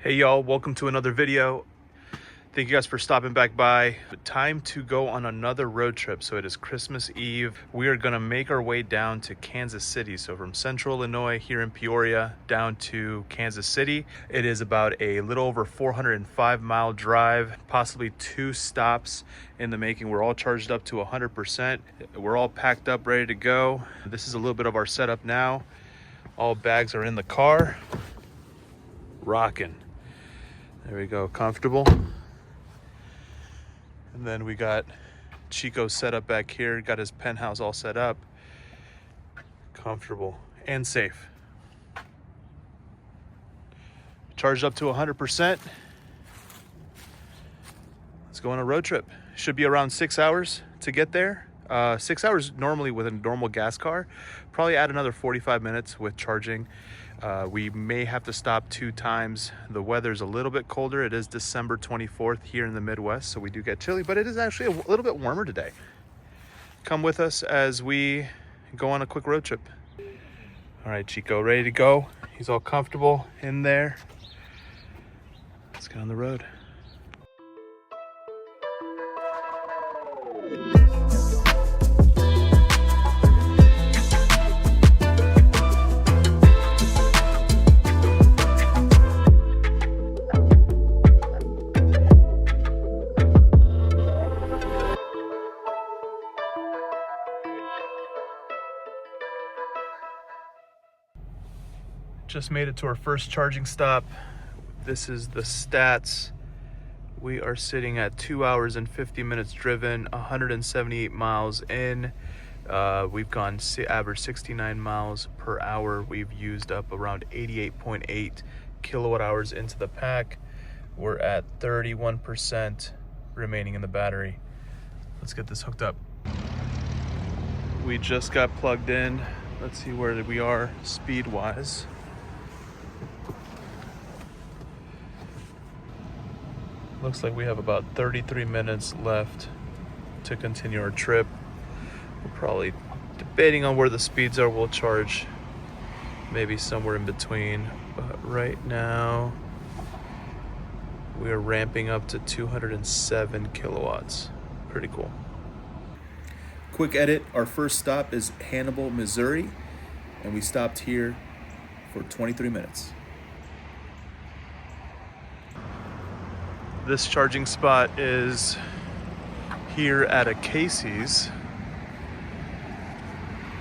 Hey y'all, welcome to another video. Thank you guys for stopping back by. Time to go on another road trip. So it is Christmas Eve. We are gonna make our way down to Kansas City. So from central Illinois here in Peoria down to Kansas City. It is about a little over 405-mile drive, possibly 2 stops in the making. We're all charged up to 100%. We're all packed up, ready to go. This is a little bit of our setup now. All bags are in the car. Rocking. There we go, comfortable. And then we got Chico set up back here, got his penthouse all set up. Comfortable and safe. Charged up to 100%. Let's go on a road trip. Should be around 6 hours to get there. 6 hours normally with a normal gas car. Probably add another 45 minutes with charging. We may have to stop 2 times. The weather's a little bit colder. It is December 24th here in the Midwest, so we do get chilly, but it is actually a little bit warmer today. Come with us as we go on a quick road trip. All right, Chico, ready to go? He's all comfortable in there. Let's get on the road. Just made it to our first charging stop. This is the stats. We are sitting at 2 hours and 50 minutes driven, 178 miles in. We've gone average 69 miles per hour. We've used up around 88.8 kilowatt hours into the pack. We're at 31% remaining in the battery. Let's get this hooked up. We just got plugged in. Let's see where we are speed-wise. Looks like we have about 33 minutes left to continue our trip. We're probably debating on where the speeds are. We'll charge maybe somewhere in between. But right now, we are ramping up to 207 kilowatts. Pretty cool. Quick edit, our first stop is Hannibal, Missouri, and we stopped here for 23 minutes. This charging spot is here at a Casey's.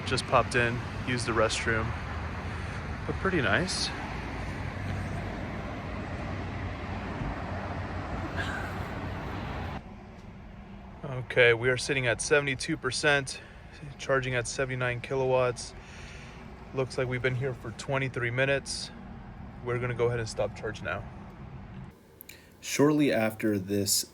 Just popped in, used the restroom, but pretty nice. Okay, we are sitting at 72%, charging at 79 kilowatts. Looks like we've been here for 23 minutes. We're gonna go ahead and stop charge now. Shortly after this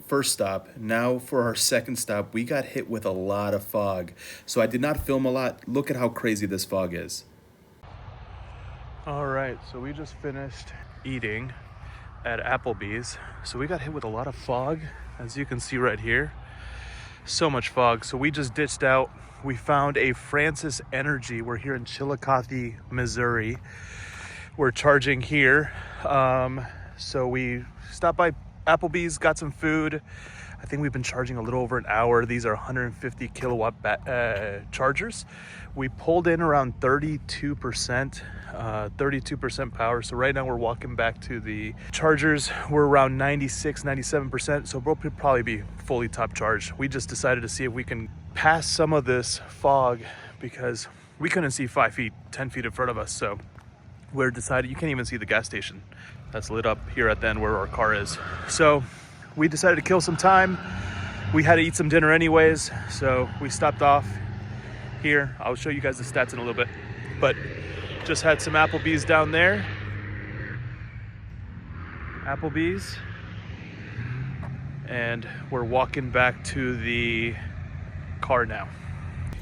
first stop, now for our second stop, we got hit with a lot of fog. So I did not film a lot. Look at how crazy this fog is. All right, so we just finished eating at Applebee's. So we got hit with a lot of fog, as you can see right here. So much fog. So we just ditched out. We found a Francis Energy. We're here in Chillicothe, Missouri. We're charging here. So we stopped by Applebee's, got some food. I think we've been charging a little over an hour. These are 150 kilowatt chargers. We pulled in around 32% power. So right now we're walking back to the chargers. We're around 96, 97%. So we'll probably be fully top charged. We just decided to see if we can pass some of this fog because we couldn't see 5 feet, 10 feet in front of us. So we're decided, you can't even see the gas station that's lit up here at the end where our car is. So we decided to kill some time. We had to eat some dinner anyways, so we stopped off here. I'll show you guys the stats in a little bit, but just had some Applebee's down there. Applebee's. And we're walking back to the car now.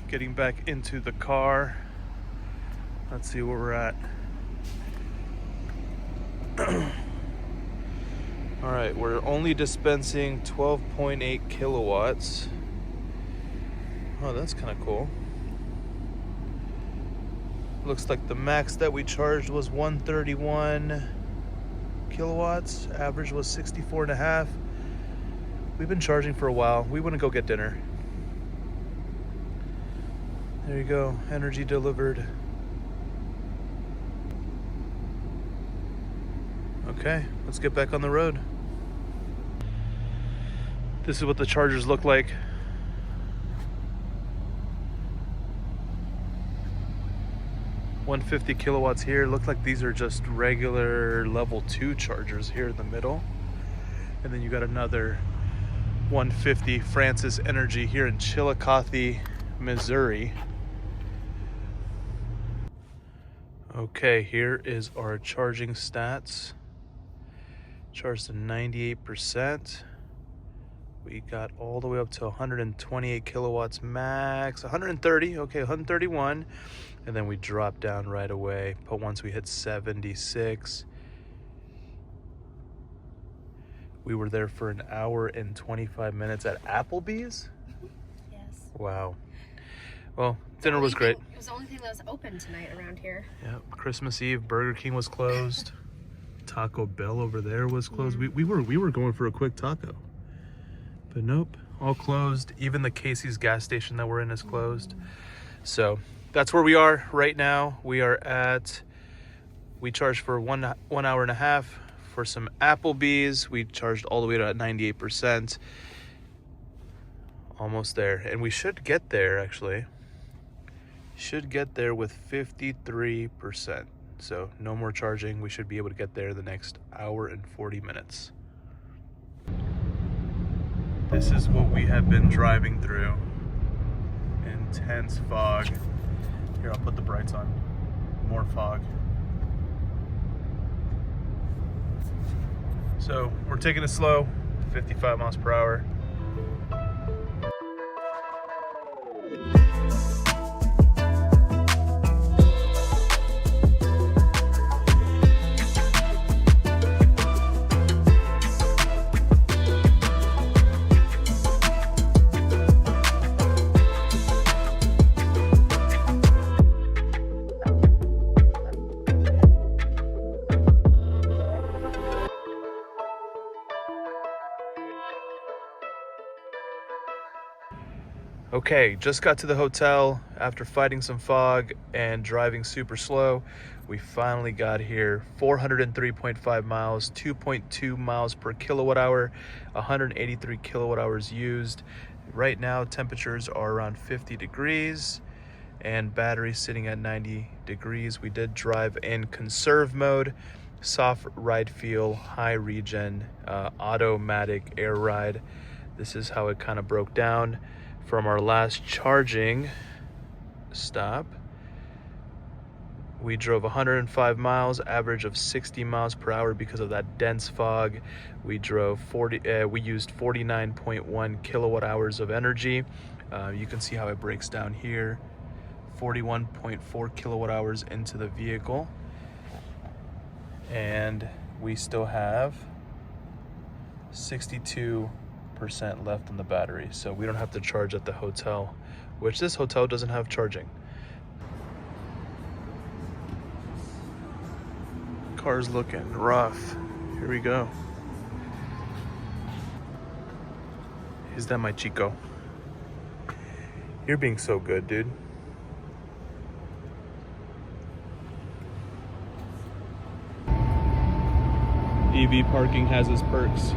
Getting back into the car. Let's see where we're at. All right, we're only dispensing 12.8 kilowatts. Oh, that's kind of cool. Looks like the max that we charged was 131 kilowatts. Average was 64.5. We've been charging for a while. We want to go get dinner. There you go, energy delivered. Okay, let's get back on the road. This is what the chargers look like. $150 kilowatts here. Look like these are just regular level 2 chargers here in the middle. And then you got another 150 Francis Energy here in Chillicothe, Missouri. Okay, here is our charging stats. Charged to 98%. We got all the way up to 128 kilowatts max. 130, okay, 131. And then we dropped down right away. But once we hit 76, we were there for an hour and 25 minutes at Applebee's? Yes. Wow. Well, dinner was great. It was the only thing that was open tonight around here. Yeah, Christmas Eve, Burger King was closed. Taco Bell over there was closed. Yeah. We were going for a quick taco. But nope, all closed. Even the Casey's gas station that we're in is closed. So that's where we are right now. We charged for one hour and a half for some Applebee's. We charged all the way to 98%. Almost there. And we should get there, actually. Should get there with 53%. So no more charging. We should be able to get there the next hour and 40 minutes. This is what we have been driving through. Intense fog. Here, I'll put the brights on. More fog. So we're taking it slow, 55 miles per hour. Okay, just got to the hotel after fighting some fog and driving super slow. We finally got here. 403.5 miles, 2.2 miles per kilowatt hour, 183 kilowatt hours used. Right now, temperatures are around 50 degrees and battery sitting at 90 degrees. We did drive in conserve mode, soft ride feel, high regen, automatic air ride. This is how it kind of broke down. From our last charging stop, we drove 105 miles, average of 60 miles per hour because of that dense fog. We drove we used 49.1 kilowatt hours of energy. You can see how it breaks down here. 41.4 kilowatt hours into the vehicle. And we still have 62% left in the battery, so we don't have to charge at the hotel, which this hotel doesn't have charging. Car's looking rough. Here we go. Is that my Chico? You're being so good, dude. EV parking has its perks.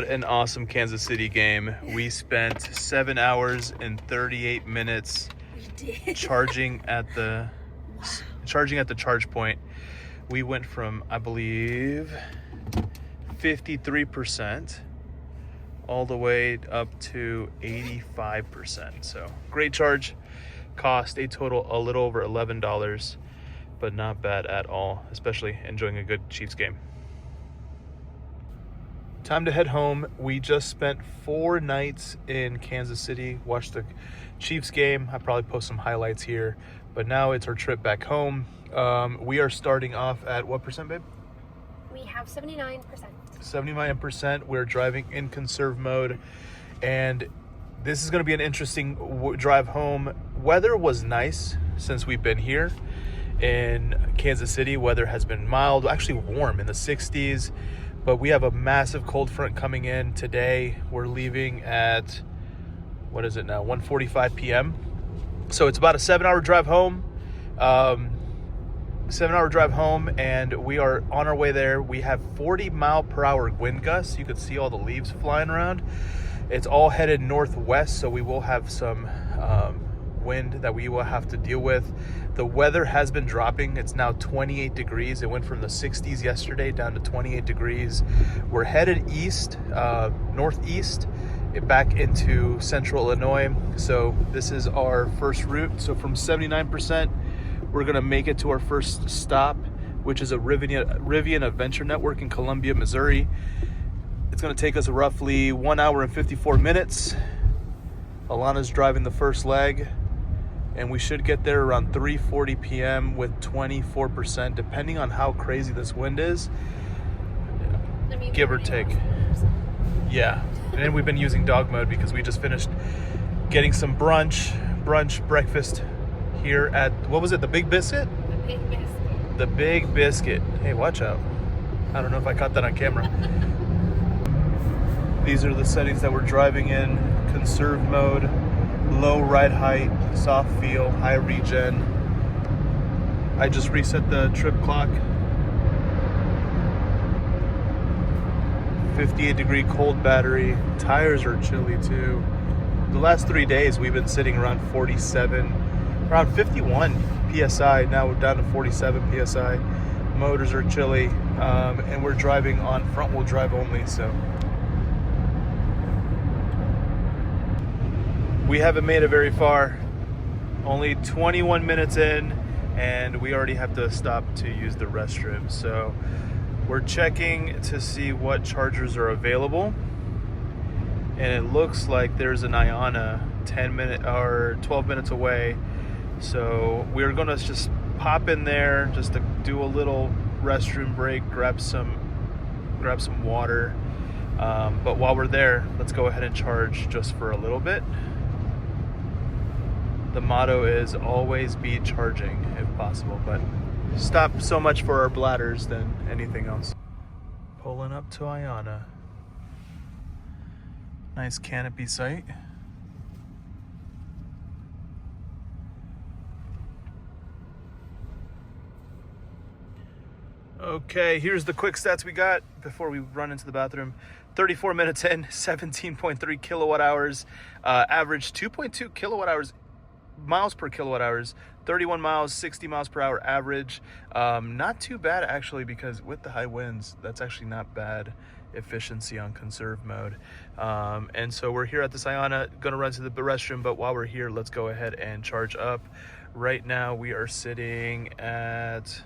What an awesome Kansas City game. We spent 7 hours and 38 minutes charging at the charge point. We went from, I believe, 53% all the way up to 85%. So great charge. Cost a total a little over $11, but not bad at all, especially enjoying a good Chiefs game. Time to head home. We just spent 4 nights in Kansas City, watched the Chiefs game. I probably post some highlights here, but now it's our trip back home. We are starting off at what percent, babe? We have 79%. 79%. We're driving in conserve mode, and this is going to be an interesting drive home. Weather was nice since we've been here in Kansas City. Weather has been mild, actually warm in the 60s. But we have a massive cold front coming in today. We're leaving at, what is it now, 1:45 p.m. So it's about a 7-hour drive home. 7-hour drive home, and we are on our way there. We have 40-mile-per-hour wind gusts. You can see all the leaves flying around. It's all headed northwest, so we will have some wind that we will have to deal with. The weather has been dropping. It's now 28 degrees. It went from the 60s yesterday down to 28 degrees. We're headed east, northeast, back into central Illinois. So this is our first route. So from 79%, we're gonna make it to our first stop, which is a Rivian Adventure Network in Columbia, Missouri. It's gonna take us roughly 1 hour and 54 minutes. Alana's driving the first leg, and we should get there around 3:40 p.m. with 24%, depending on how crazy this wind is, give or take. Yeah, and we've been using dog mode because we just finished getting some breakfast here at, what was it, the Big Biscuit? The Big Biscuit. The Big Biscuit. Hey, watch out. I don't know if I caught that on camera. These are the settings that we're driving in. Conserve mode, low ride height, soft feel, high regen. I just reset the trip clock. 58 degree cold battery. Tires are chilly too. The last 3 days we've been sitting around 47, around 51 PSI. Now we're down to 47 PSI. Motors are chilly, and we're driving on front wheel drive only, so. We haven't made it very far, only 21 minutes in, and we already have to stop to use the restroom. So we're checking to see what chargers are available, and it looks like there's an Iona 12 minutes away. So we're gonna just pop in there just to do a little restroom break, grab some water. But while we're there, let's go ahead and charge just for a little bit. The motto is always be charging if possible, but stop so much for our bladders than anything else. Pulling up to Iona. Nice canopy site. Okay, here's the quick stats we got before we run into the bathroom. 34 minutes in, 17.3 kilowatt hours, average 2.2 kilowatt hours, miles per kilowatt hours, 31 miles, 60 miles per hour average. Not too bad actually, because with the high winds, that's actually not bad efficiency on conserve mode. And so we're here at the Iona, gonna run to the restroom, but while we're here, let's go ahead and charge up. Right now we are sitting at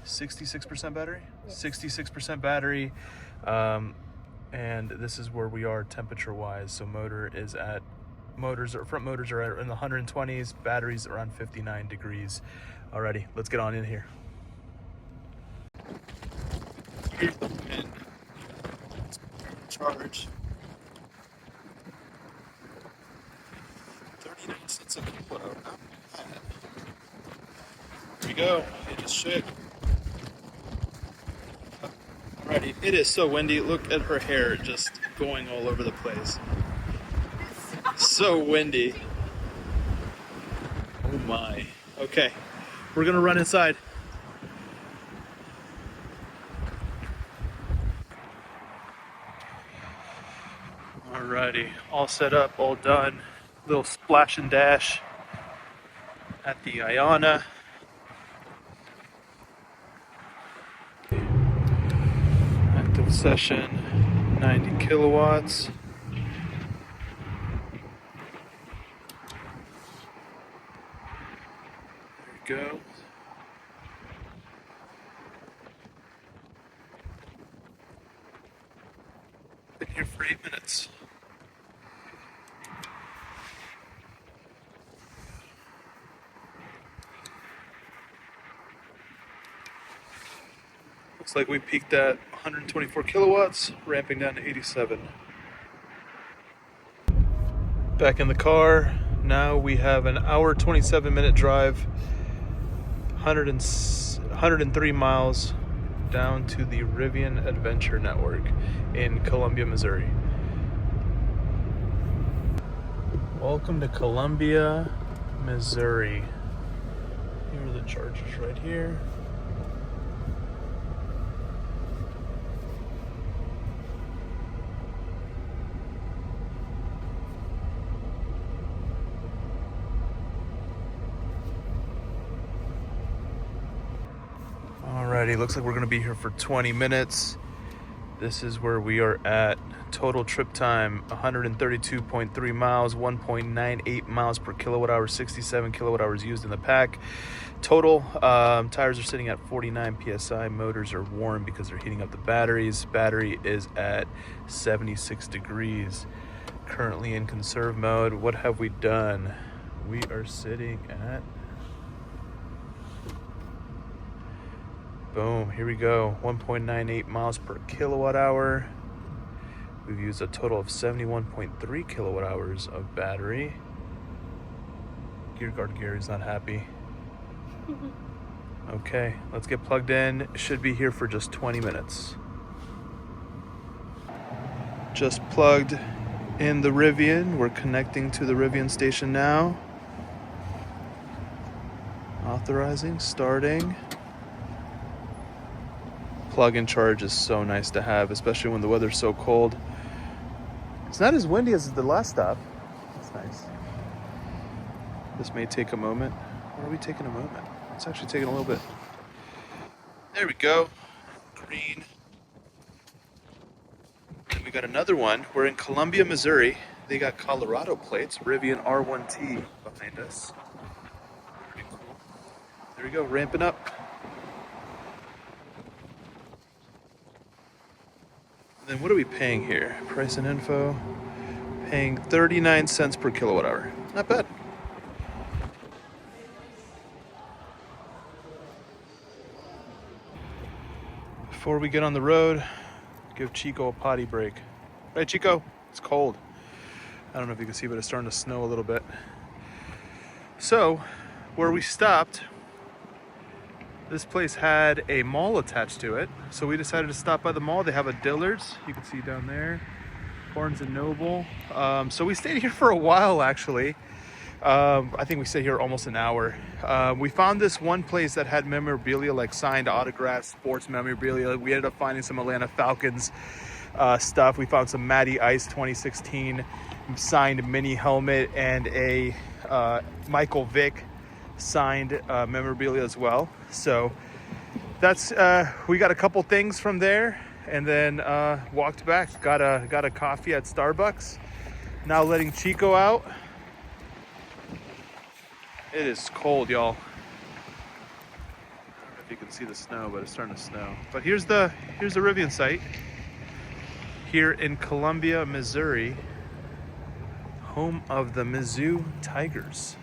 66% battery. Yes. 66% battery, and this is where we are temperature wise. So front motors are in the 120s, batteries around 59 degrees. Alrighty, let's get on in here. Here's the pin. Charge. 39 cents a kilowatt hour. Not bad. Here we go. It just shook. Alrighty, it is so windy. Look at her hair just going all over the place. So windy. Oh my. Okay, we're gonna run inside. Alrighty, all set up, all done. Little splash and dash at the Iona. Active session, 90 kilowatts. There you go. Been here for 8 minutes. Looks like we peaked at 124 kilowatts, ramping down to 87. Back in the car. Now we have an hour, 27-minute drive, 103 miles down to the Rivian Adventure Network in Columbia, Missouri. Welcome to Columbia, Missouri. Here are the chargers right here. Alrighty, looks like we're gonna be here for 20 minutes. This is where we are at. Total trip time, 132.3 miles, 1.98 miles per kilowatt hour, 67 kilowatt hours used in the pack. Total, tires are sitting at 49 PSI. Motors are warm because they're heating up the batteries. Battery is at 76 degrees. Currently in conserve mode. What have we done? We are sitting at... Boom, here we go, 1.98 miles per kilowatt hour. We've used a total of 71.3 kilowatt hours of battery. Gear guard Gary's not happy. Okay, let's get plugged in. Should be here for just 20 minutes. Just plugged in the Rivian. We're connecting to the Rivian station now. Authorizing, starting. Plug-in charge is so nice to have, especially when the weather's so cold. It's not as windy as the last stop. That's nice. This may take a moment. Or are we taking a moment? It's actually taking a little bit. There we go. Green. And we got another one. We're in Columbia, Missouri. They got Colorado plates. Rivian R1T behind us. Pretty cool. There we go, ramping up. Then what are we paying here? Price and info. Paying 39 cents per kilowatt hour. Not bad. Before we get on the road, give Chico a potty break. Right, Chico? It's cold. I don't know if you can see, but it's starting to snow a little bit. So, where we stopped, this place had a mall attached to it, so we decided to stop by the mall. They have a Dillard's, you can see down there, Barnes & Noble. So we stayed here for a while, actually. I think we stayed here almost an hour. We found this one place that had memorabilia, like signed autographs, sports memorabilia. We ended up finding some Atlanta Falcons stuff. We found some Matty Ice 2016 signed mini helmet and a Michael Vick signed memorabilia as well. So that's we got a couple things from there, and then walked back, got a coffee at Starbucks. Now letting Chico out. It is cold, y'all. I don't know if you can see the snow, but it's starting to snow. But here's the Rivian site here in Columbia, Missouri, home of the Mizzou Tigers.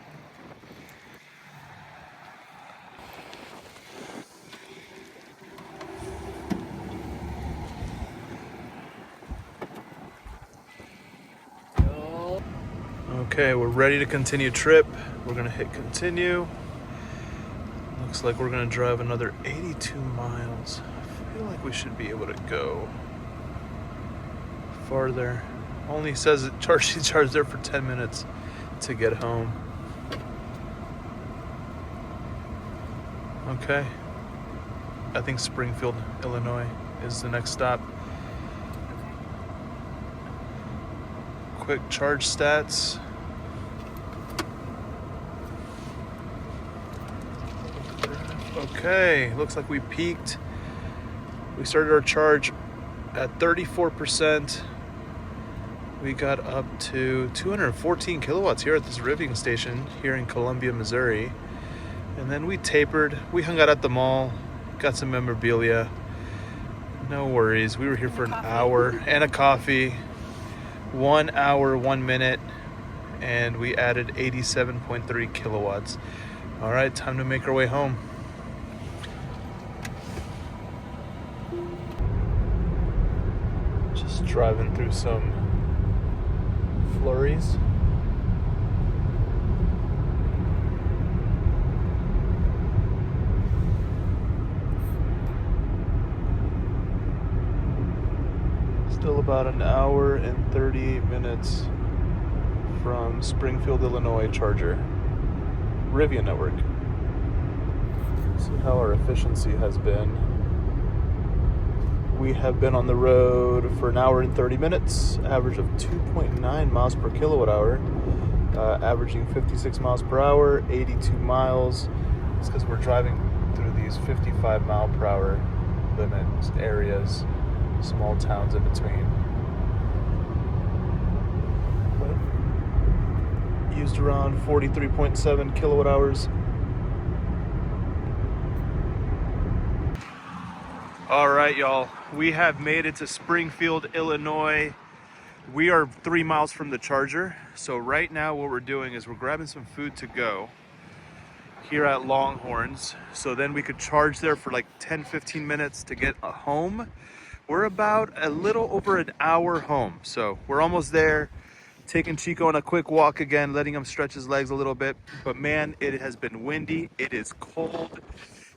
Okay, we're ready to continue trip. We're gonna hit continue. Looks like we're gonna drive another 82 miles. I feel like we should be able to go farther. Only says it charged there for 10 minutes to get home. Okay. I think Springfield, Illinois is the next stop. quick charge stats. Okay, looks like we peaked. We started our charge at 34%. We got up to 214 kilowatts here at this Rivian station here in Columbia, Missouri. And then we tapered. We hung out at the mall, got some memorabilia. No worries. We were here for an hour and a coffee. 1 hour, 1 minute, and we added 87.3 kilowatts. All right, time to make our way home. Just driving through some flurries. Still about an hour and 38 minutes from Springfield, Illinois charger. Rivian network. See how our efficiency has been. We have been on the road for an hour and 30 minutes, average of 2.9 miles per kilowatt hour, averaging 56 miles per hour, 82 miles. It's because we're driving through these 55 mile per hour limit areas, small towns in between. But used around 43.7 kilowatt hours. All right, y'all, we have made it to Springfield, Illinois. We are 3 miles from the charger. So right now what we're doing is we're grabbing some food to go here at Longhorns. So then we could charge there for like 10-15 minutes to get home. We're about a little over an hour home. So we're almost there. Taking Chico on a quick walk again, letting him stretch his legs a little bit. But man, it has been windy. It is cold.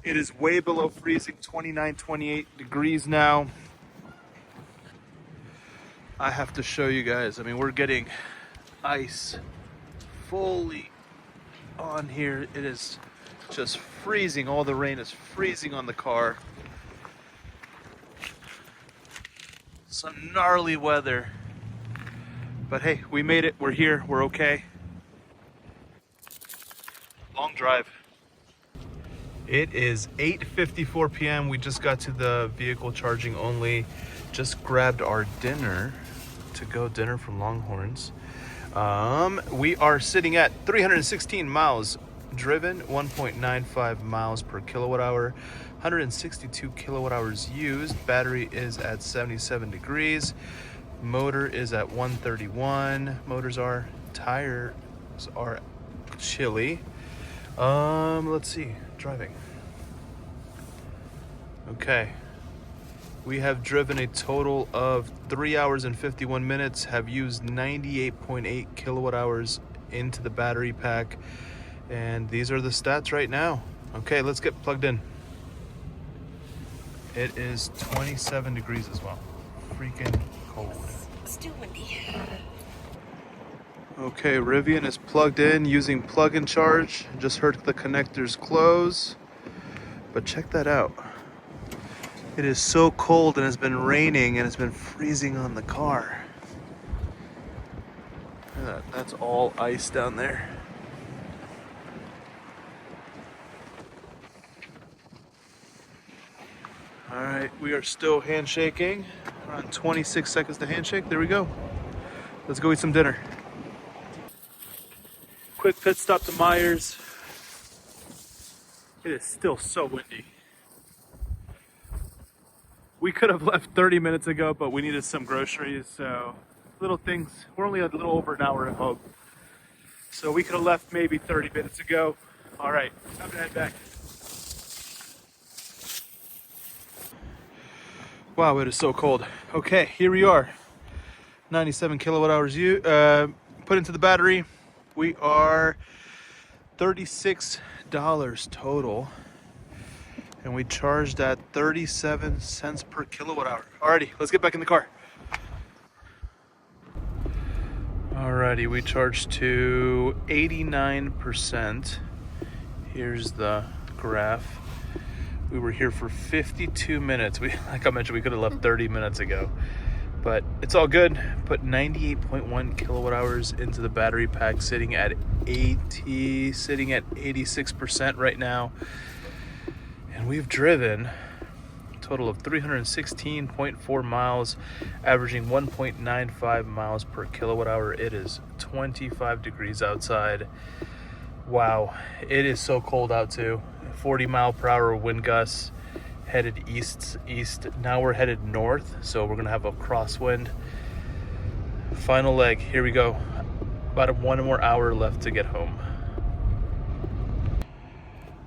It is way below freezing, 29, 28 degrees now. I have to show you guys. I mean, we're getting ice fully on here. It is just freezing. All the rain is freezing on the car. Some gnarly weather. But hey, we made it. We're here. We're okay. Long drive. It is 8:54 p.m. We just got to the vehicle charging only. Just grabbed our dinner, to-go dinner from Longhorns. We are sitting at 316 miles driven, 1.95 miles per kilowatt hour, 162 kilowatt hours used. Battery is at 77 degrees. Motor is at 131. Tires are chilly. Let's see. Driving. Okay. We have driven a total of 3 hours and 51 minutes, have used 98.8 kilowatt hours into the battery pack, and these are the stats right now. Okay, let's get plugged in. It is 27 degrees as well. Freaking cold. Still windy. Okay, Rivian is plugged in using plug and charge. Just heard the connectors close. But check that out. It is so cold and it's been raining and it's been freezing on the car. Look at that. That's all ice down there. All right, we are still handshaking. Around 26 seconds to handshake. There we go. Let's go eat some dinner. Quick pit stop to Myers. It is still so windy. We could have left 30 minutes ago, but we needed some groceries, so little things. We're only a little over an hour at home. So we could have left maybe 30 minutes ago. All right, time to head back. Wow, it is so cold. Okay, here we are. 97 kilowatt hours put into the battery. We are $36 total. And we charged at 37 cents per kilowatt hour. Alrighty, let's get back in the car. Alrighty, we charged to 89%. Here's the graph. We were here for 52 minutes. Like I mentioned, we could have left 30 minutes ago. but it's all good. Put 98.1 kilowatt hours into the battery pack, sitting at 86% right now. And we've driven a total of 316.4 miles, averaging 1.95 miles per kilowatt hour. It is 25 degrees outside. Wow, it is so cold out too. 40-mile-per-hour wind gusts, headed east. Now we're headed north, so we're gonna have a crosswind. Final leg, here we go. About 1 more hour left to get home.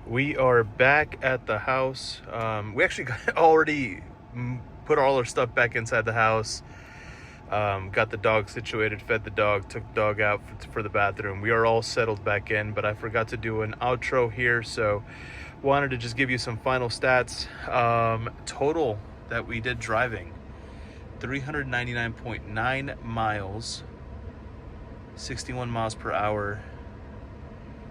We are back at the house. We actually already put all our stuff back inside the house. Got the dog situated, fed the dog, took the dog out for the bathroom. We are all settled back in, but I forgot to do an outro here, so wanted to just give you some final stats. Total that we did driving, 399.9 miles, 61 miles per hour,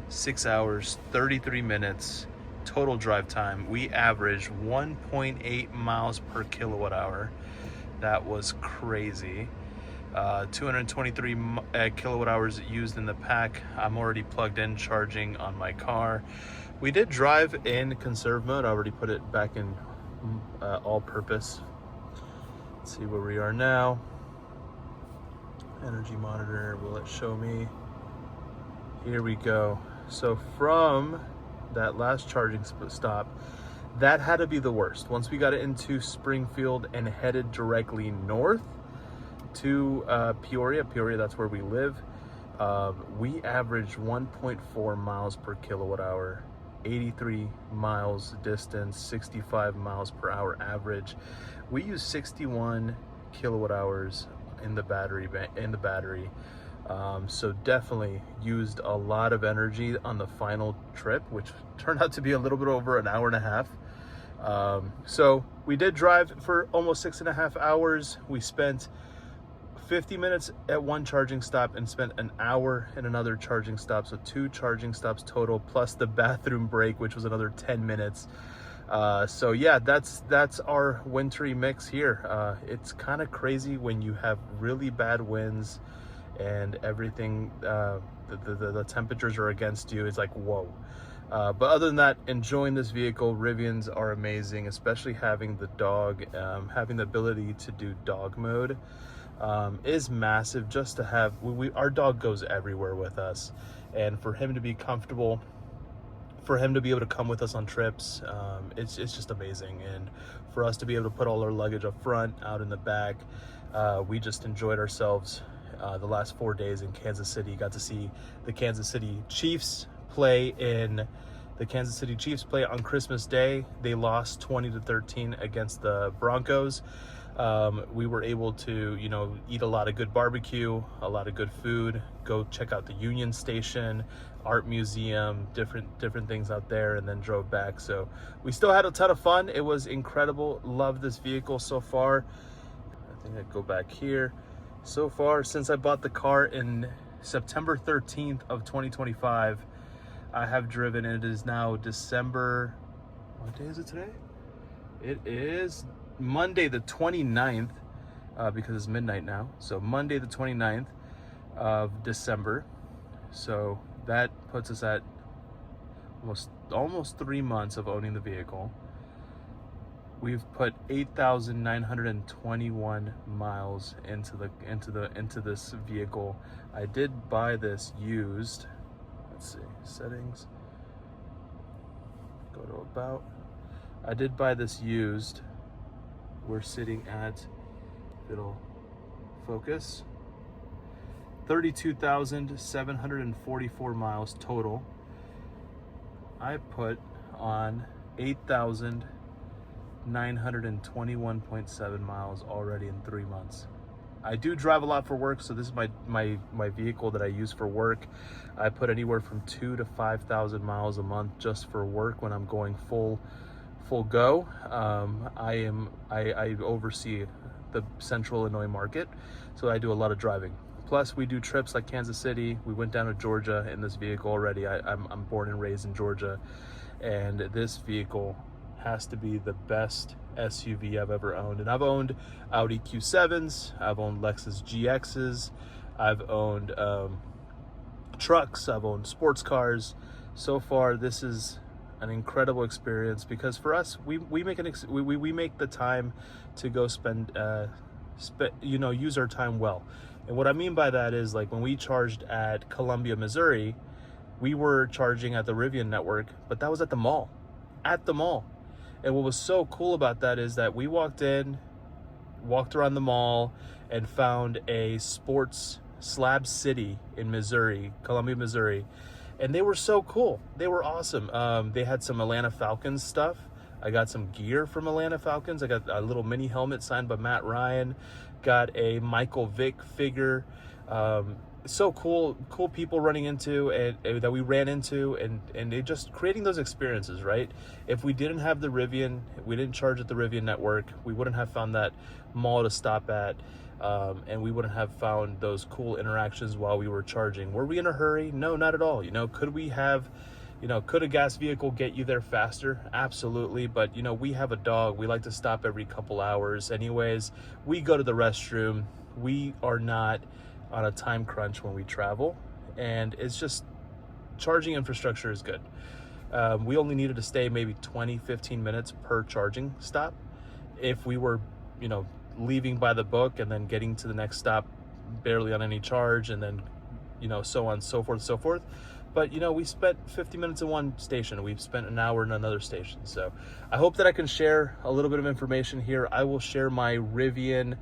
6 hours, 33 minutes, total drive time. We averaged 1.8 miles per kilowatt hour. That was crazy. 223 kilowatt hours used in the pack. I'm already plugged in, charging on my car. We did drive in conserve mode. I already put it back in all purpose. Let's see where we are now. Energy monitor, will it show me? Here we go. So from that last charging stop, that had to be the worst. Once we got into Springfield and headed directly north to Peoria, that's where we live, we averaged 1.4 miles per kilowatt hour, 83 miles distance, 65 miles per hour average. We used 61 kilowatt hours in the battery. So definitely used a lot of energy on the final trip, which turned out to be a little bit over an hour and a half. So we did drive for almost 6.5 hours. We spent 50 minutes at one charging stop and spent an hour in another charging stop. So 2 charging stops total, plus the bathroom break, which was another 10 minutes. So yeah, that's our wintry mix here. It's kind of crazy when you have really bad winds and everything, the temperatures are against you. It's like, whoa. But other than that, enjoying this vehicle. Rivians are amazing, especially having the dog, having the ability to do dog mode is massive. Just to have, our dog goes everywhere with us, and for him to be comfortable, for him to be able to come with us on trips, it's just amazing. And for us to be able to put all our luggage up front, out in the back, we just enjoyed ourselves. The last 4 days in Kansas City. Got to see the Kansas City Chiefs play on Christmas Day. They lost 20-13 against the Broncos. We were able to, eat a lot of good barbecue, a lot of good food, go check out the Union Station, art museum, different things out there, and then drove back. So we still had a ton of fun. It was incredible. Love this vehicle so far. I think I'd go back here. So far, since I bought the car in September 13th of 2025, I have driven, and it is now December, what day is it today? It is Monday the 29th, because it's midnight now. So Monday the 29th of December. So that puts us at almost 3 months of owning the vehicle. We've put 8,921 miles into this vehicle. I did buy this used. Let's see, settings. Go to about. I did buy this used. We're sitting at, it'll focus, 32,744 miles total. I put on 8,921.7 miles already in 3 months. I do drive a lot for work, so this is my vehicle that I use for work. I put anywhere from 2,000 to 5,000 miles a month just for work when I'm going full go. I oversee the Central Illinois market, so I do a lot of driving. Plus, we do trips like Kansas City. We went down to Georgia in this vehicle already. I'm born and raised in Georgia, and this vehicle has to be the best SUV I've ever owned. And I've owned Audi Q7s, I've owned Lexus GXs, I've owned trucks, I've owned sports cars. So far, this is an incredible experience because for us, we make the time to go use our time well. And what I mean by that is, like, when we charged at Columbia, Missouri, we were charging at the Rivian network, but that was at the mall. And what was so cool about that is that we walked around the mall and found a sports Slab City in Missouri, Columbia, Missouri. And they were so cool. They were awesome. They had some Atlanta Falcons stuff. I got some gear from Atlanta Falcons. I got a little mini helmet signed by Matt Ryan. Got a Michael Vick figure. So cool people running into and that we ran into, and they just creating those experiences, right? If we didn't have the Rivian, we didn't charge at the Rivian network, we wouldn't have found that mall to stop at. And we wouldn't have found those cool interactions while we were charging. Were we in a hurry? No, not at all. Could we have, could a gas vehicle get you there faster? Absolutely. But, we have a dog. We like to stop every couple hours. Anyways, we go to the restroom. We are not on a time crunch when we travel. And it's just, charging infrastructure is good. We only needed to stay maybe 20-15 minutes per charging stop. If we were, leaving by the book and then getting to the next stop barely on any charge, and then so on, so forth. But we spent 50 minutes in one station, we've spent an hour in another station. So I hope that I can share a little bit of information here. I will share my Rivian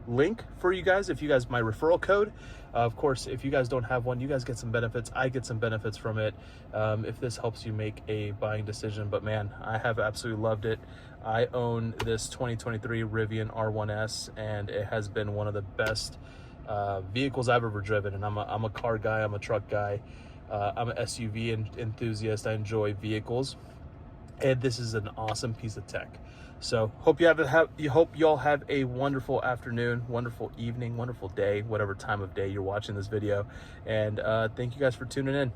link for you guys, my referral code. Of course, if you guys don't have one, you guys get some benefits. I get some benefits from it, if this helps you make a buying decision. But man, I have absolutely loved it. I own this 2023 Rivian R1S, and it has been one of the best vehicles I've ever driven. And I'm a car guy, I'm a truck guy, I'm an SUV enthusiast. I enjoy vehicles, and this is an awesome piece of tech. So hope you all have a wonderful afternoon, wonderful evening, wonderful day, whatever time of day you're watching this video. And thank you guys for tuning in.